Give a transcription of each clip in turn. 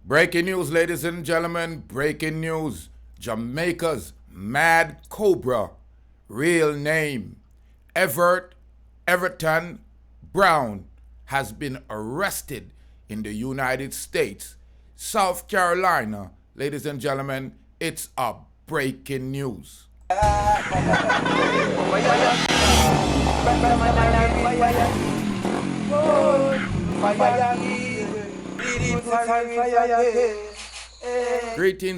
Breaking news, ladies and gentlemen. Breaking news. Jamaica's Mad Cobra, real name Ewart Everton Brown, has been arrested in the United States, South Carolina. Ladies and gentlemen, it's a breaking news.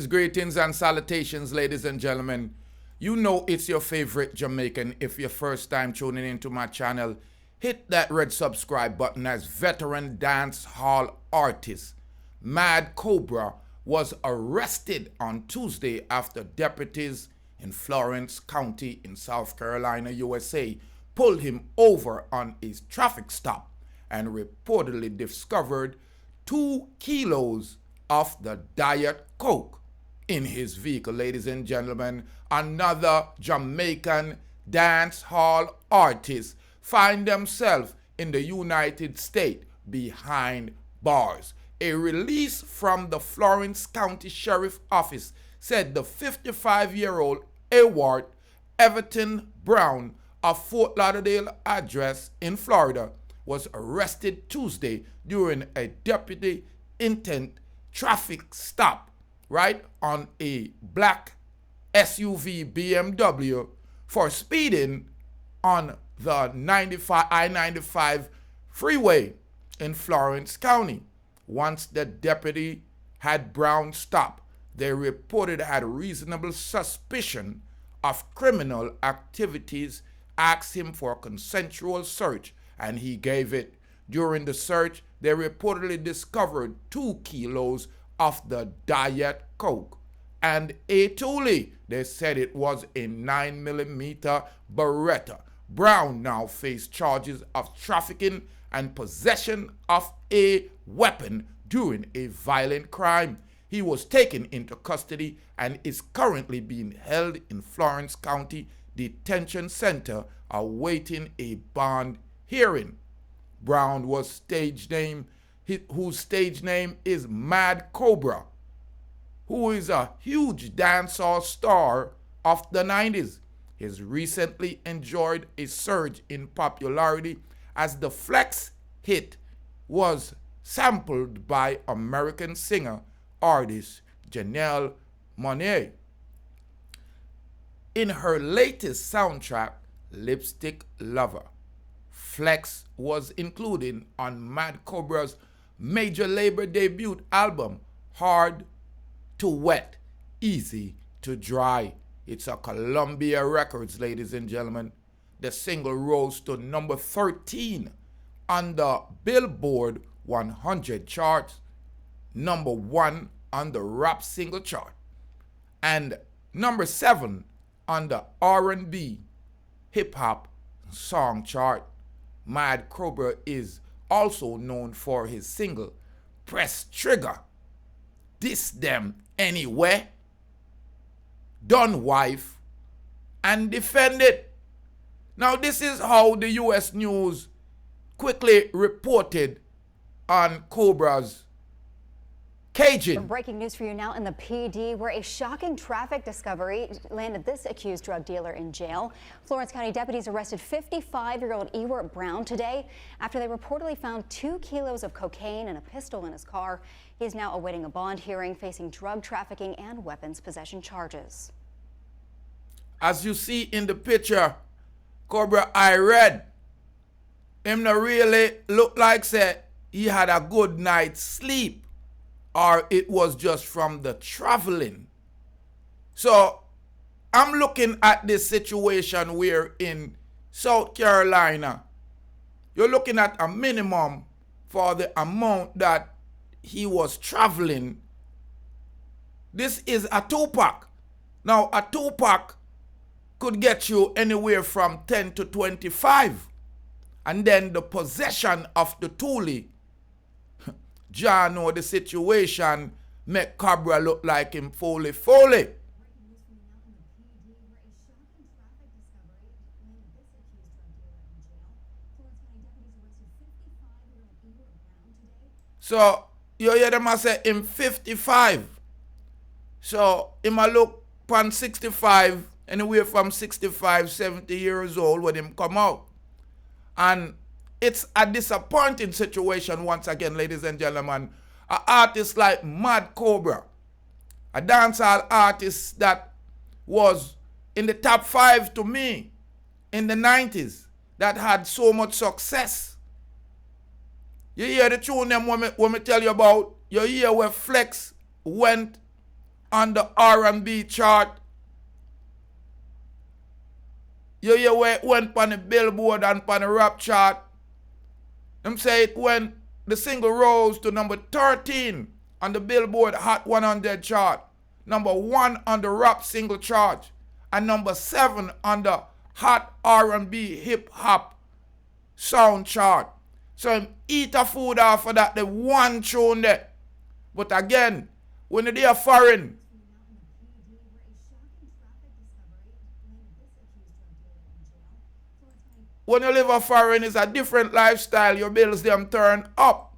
Greetings, and salutations, ladies and gentlemen. You know it's your favorite Jamaican. If you're first time tuning into my channel, hit that red subscribe button. As veteran dancehall artist Mad Cobra was arrested on Tuesday after deputies in Florence County in South Carolina, USA, pulled him over on his traffic stop and reportedly discovered 2 kilos of the Diet Coke in his vehicle. Ladies and gentlemen, another Jamaican dancehall artist find themselves in the United States behind bars. A release from the Florence County Sheriff Office said the 55-year-old Ewart Everton Brown of Fort Lauderdale address in Florida was arrested Tuesday during a deputy intent traffic stop right on a black SUV BMW for speeding on the I-95 freeway in Florence County. Once the deputy had Brown stopped, they reported had reasonable suspicion of criminal activities, asked him for a consensual search, and he gave it. During the search, they reportedly discovered 2 kilos of the Diet Coke and a toolie. They said it was a 9mm Beretta. Brown now faced charges of trafficking and possession of a weapon during a violent crime. He was taken into custody and is currently being held in Florence County Detention Center awaiting a bond hearing. Brown was whose stage name is Mad Cobra, who is a huge dancehall star of the 90s. He's recently enjoyed a surge in popularity as the Flex hit was sampled by American singer artist Janelle Monáe. In her latest soundtrack, Lipstick Lover, Flex was included on Mad Cobra's major label debut album, Hard to Wet, Easy to Dry. It's a Columbia Records, ladies and gentlemen. The single rose to number 13 on the Billboard 100 charts, number 1 on the rap single chart, and number 7 on the R&B hip-hop song chart. Mad Cobra is also known for his single Press Trigger, Diss Them Anyway, Done Wife, and Defend It. Now this is how the US News quickly reported on Cobra's caging. Breaking news for you now in the PD, where a shocking traffic discovery landed this accused drug dealer in jail. Florence County deputies arrested 55-year-old Ewart Brown today after they reportedly found 2 kilos of cocaine and a pistol in his car. He is now awaiting a bond hearing, facing drug trafficking and weapons possession charges. As you see in the picture, Cobra, I read him not really look like said he had a good night's sleep, or it was just from the traveling. So I'm looking at this situation where in South Carolina, you're looking at a minimum for the amount that he was traveling. This is a 2-pack. Now a 2-pack could get you anywhere from 10 to 25. And then the possession of the toolie, John know the situation make Cobra look like him foley. So you hear them I say him 55. So him a look pan 65, anywhere from 65, 70 years old when him come out. And it's a disappointing situation once again, ladies and gentlemen. An artist like Mad Cobra, a dancehall artist that was in the top 5 to me in the 90s, that had so much success. You hear the tune them when me tell you about. You hear where Flex went on the R&B chart. You hear where it went on the Billboard and on the rap chart. Them say it went, the single rose to number 13 on the Billboard Hot 100 chart, number 1 on the rap single chart, and number 7 on the Hot R&B hip hop sound chart. So him eat a food off of that, the one tune there. But again, when they are foreign, when you live a foreign, it's a different lifestyle. Your bills them turn up.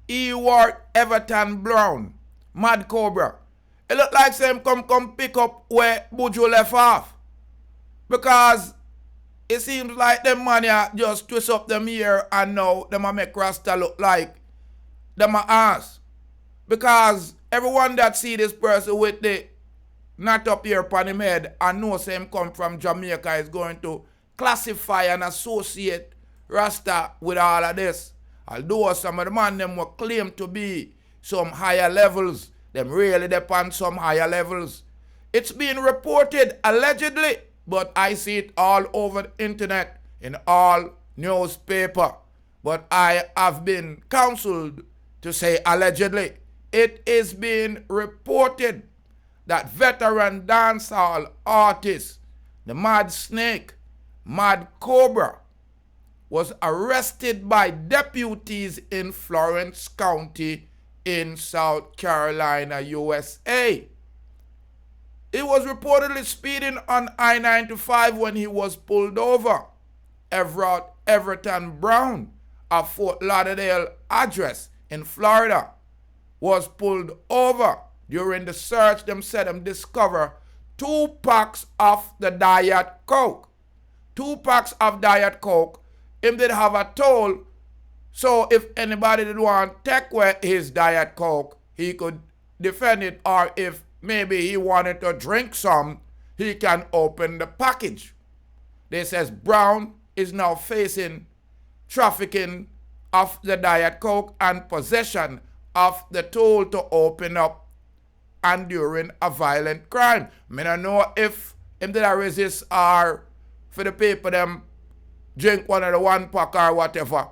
Ewart Everton Brown, Mad Cobra. It look like them come pick up where Buju left off. Because it seems like them money just twist up them ear and now them a make Rasta look like them a ass. Because everyone that see this person with the knot up here upon him head and knows him come from Jamaica is going to classify and associate Rasta with all of this. Although some of the man them will claim to be some higher levels, them really depend some higher levels. It's being reported allegedly, but I see it all over the internet, in all newspaper. But I have been counseled to say allegedly. It is being reported that veteran dancehall artist, the Mad Snake, Mad Cobra, was arrested by deputies in Florence County in South Carolina, USA. He was reportedly speeding on I-95 when he was pulled over. Ewart Everton Brown, a Fort Lauderdale address in Florida, was pulled over. During the search, them said them discover 2 packs of the Diet Coke. 2 packs of Diet Coke. Him did have a toll, so if anybody did want to take away his Diet Coke, he could defend it, or if maybe he wanted to drink some, he can open the package. They says Brown is now facing trafficking of the Diet Coke and possession of the tool to open up and during a violent crime. I don't know if him did a resist or for the paper them drink one of the 1 pack or whatever.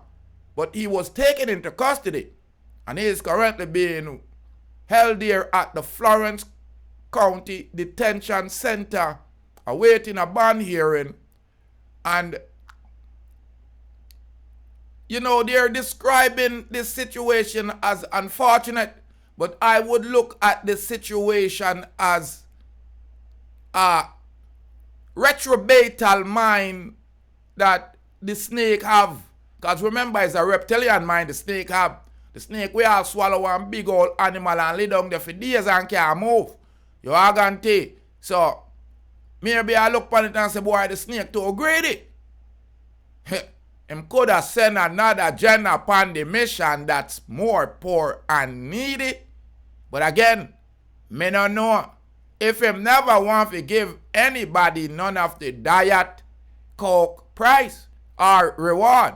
But he was taken into custody and he is currently being held here at the Florence County Detention Center awaiting a bond hearing. And you know, they're describing this situation as unfortunate, but I would look at this situation as a retrobatal mind that the snake have. Because remember, it's a reptilian mind the snake have. The snake we all swallow one big old animal and lay down there for days and can't move. You are going to take. So, maybe I look upon it and say, boy, the snake too greedy. Him could have sent another gen upon the mission that's more poor and needy. But again, me don't know. If him never want to give anybody none of the Diet Coke price or reward.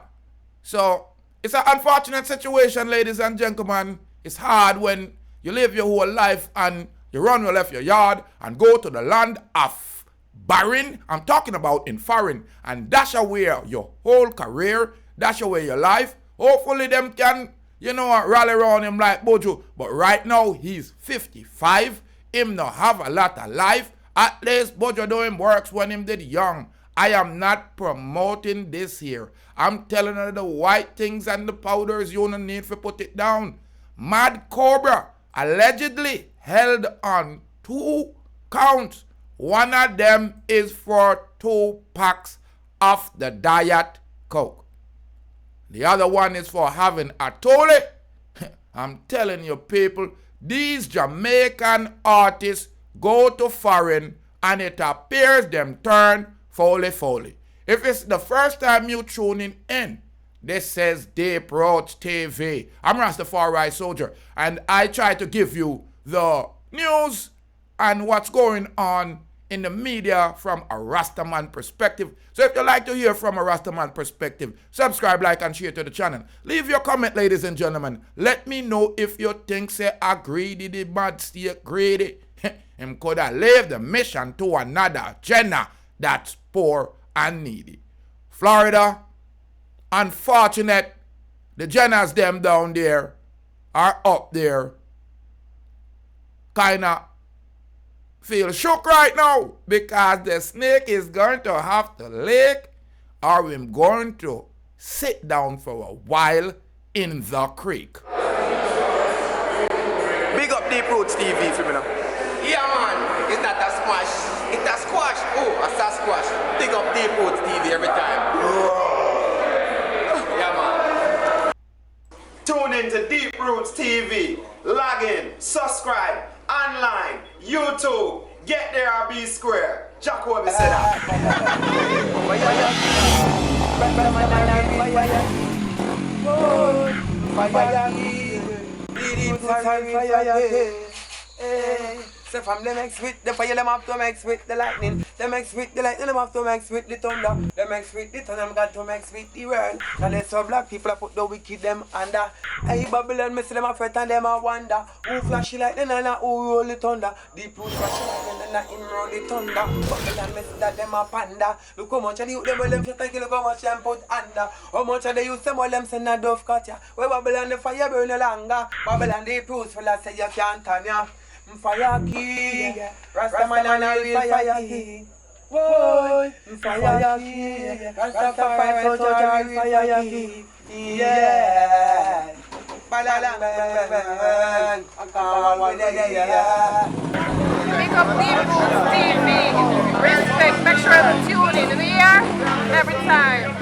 So, it's an unfortunate situation, ladies and gentlemen. It's hard when you live your whole life and you run your left your yard and go to the land of barren. I'm talking about in foreign, and dash away your whole career, dash away your life. Hopefully them can, you know, rally around him like Buju. But right now, he's 55. Him not have a lot of life. At least Buju doing works when him did young. I am not promoting this here. I'm telling you the white things and the powders you don't need to put it down. Mad Cobra allegedly held on 2 counts. One of them is for 2 packs of the Diet Coke. The other one is for having a tole. I'm telling you people, these Jamaican artists go to foreign and it appears them turn foley. If it's the first time you tuning in, this says Deep Roach TV. I'm Rastafari Soldier, and I try to give you the news and what's going on in the media from a Rastaman perspective. So if you like to hear from a Rastaman perspective, subscribe, like, and share to the channel. Leave your comment, ladies and gentlemen. Let me know if you think say a greedy, the bad state greedy. Him could have leave the mission to another Jenna that's poor and needy. Florida, unfortunate, the Jennas them down there are up there kinda feel shook right now because the snake is going to have to lick or we're going to sit down for a while in the creek. Big up Deep Roots TV for me now. Yeah man, it's not a squash, it's a squash. Oh, a Sasquatch. Big up Deep Roots TV every time. Yeah man. Tune in to Deep Roots TV. Log in, subscribe, online, YouTube. Get there or be square. Jacob said that. So from them mix with the fire, them have to mix with the lightning. Them mix with the lightning, them have to mix with the thunder. Them mix with the thunder, them got to mix with the world. And they so black people I put the wicked them under. Hey Babylon, me see them a fret and them a wonder. Who flashy lightning and who roll the thunder? Deep Roots flashy lightning and him roll the thunder. Babylon, me see that them a panda. Look how much of the youth them well them fret and kill, look how much them put under. How much of the youth them well them send a dove cut ya. Where Babylon the fire burn no longer. Babylon Deep Roots full of say you can't turn ya. Fire king, Rastaman and a real fire king. Whoa, fire king, Rastafari soldier, fire king. Yeah, balalang bang, Pick up Deep Roots TV. Respect, make sure to tune in here every time.